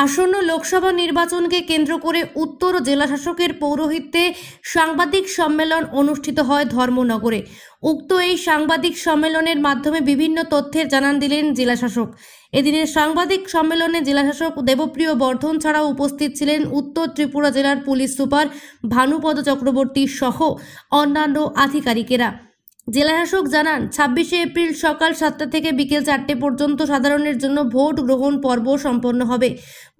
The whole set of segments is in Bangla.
আসন্ন লোকসভা নির্বাচনকে কেন্দ্র করে উত্তর জেলাশাসকের পৌরোহিত্যে সাংবাদিক সম্মেলন অনুষ্ঠিত হয় ধর্মনগরে। উক্ত এই সাংবাদিক সম্মেলনের মাধ্যমে বিভিন্ন তথ্যের জানান দিলেন জেলাশাসক। এদিনের সাংবাদিক সম্মেলনে জেলাশাসক দেবপ্রিয় বর্ধন ছাড়াও উপস্থিত ছিলেন উত্তর ত্রিপুরা জেলার পুলিশ সুপার ভানুপদ চক্রবর্তী সহ অন্যান্য আধিকারিকেরা। জেলাশাসক জানান, 26শে এপ্রিল সকাল 7টা থেকে বিকেল 4টে পর্যন্ত সাধারণের জন্য ভোট গ্রহণ পর্ব সম্পন্ন হবে।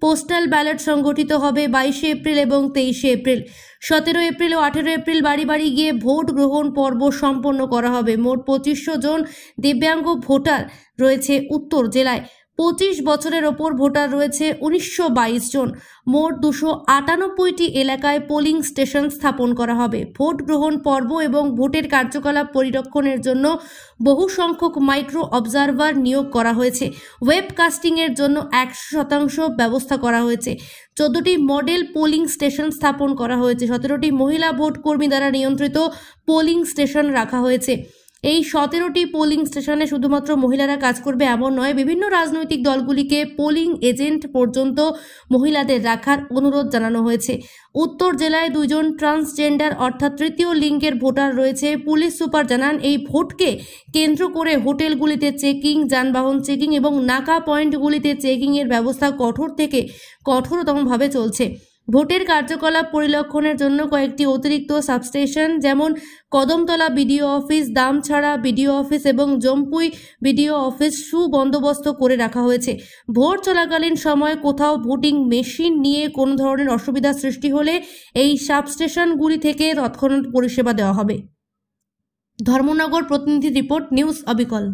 পোস্টাল ব্যালট সংগঠিত হবে 22শে এপ্রিল এবং 23শে এপ্রিল। 17 এপ্রিল ও 18 এপ্রিল বাড়ি বাড়ি গিয়ে ভোট গ্রহণ পর্ব সম্পন্ন করা হবে। মোট 2500 জন দিব্যাঙ্গ ভোটার রয়েছে উত্তর জেলায়। 25 বছরের ওপর ভোটার রয়েছে 1922 জন। মোট 298টি এলাকায় পোলিং স্টেশন স্থাপন করা হবে। ভোট গ্রহণ পর্ব এবং ভোটের কার্যকলাপ পরিরক্ষণের জন্য বহু সংখ্যক মাইক্রো অবজারভার নিয়োগ করা হয়েছে। ওয়েবকাস্টিংয়ের জন্য 100% ব্যবস্থা করা হয়েছে। 14টি মডেল পোলিং স্টেশন স্থাপন করা হয়েছে। 17টি মহিলা ভোট কর্মী দ্বারা নিয়ন্ত্রিত পোলিং স্টেশন রাখা হয়েছে। এই 17টি পোলিং স্টেশনে শুধুমাত্র মহিলারা কাজ করবে এমন নয়, বিভিন্ন রাজনৈতিক দলগুলিকে পোলিং এজেন্ট পর্যন্ত মহিলাদের রাখার অনুরোধ জানানো হয়েছে। উত্তর জেলায় 2 জন ট্রান্সজেন্ডার অর্থাৎ তৃতীয় লিঙ্গের ভোটার রয়েছে। পুলিশ সুপার জানান, এই ভোটকে কেন্দ্র করে হোটেলগুলিতে চেকিং, যানবাহন চেকিং এবং নাকা পয়েন্টগুলিতে চেকিংয়ের ব্যবস্থা কঠোর থেকে কঠোরতমভাবে চলছে। ভোটের কার্যকলাপ পরিলক্ষণের জন্য কয়েকটি অতিরিক্ত সাবস্টেশন যেমন Kadamtala BDO office, Damchhara BDO office এবং জম্পুই বিডিও অফিস সুবন্দোবস্ত করে রাখা হয়েছে। ভোট চলাকালীন সময় কোথাও ভোটিং মেশিন নিয়ে কোনো ধরনের অসুবিধা সৃষ্টি হলে এই সাবস্টেশনগুলি থেকে তৎক্ষণাৎ পরিষেবা দেওয়া হবে। ধর্মনগর প্রতিনিধি রিপোর্ট, নিউজ অবিকল।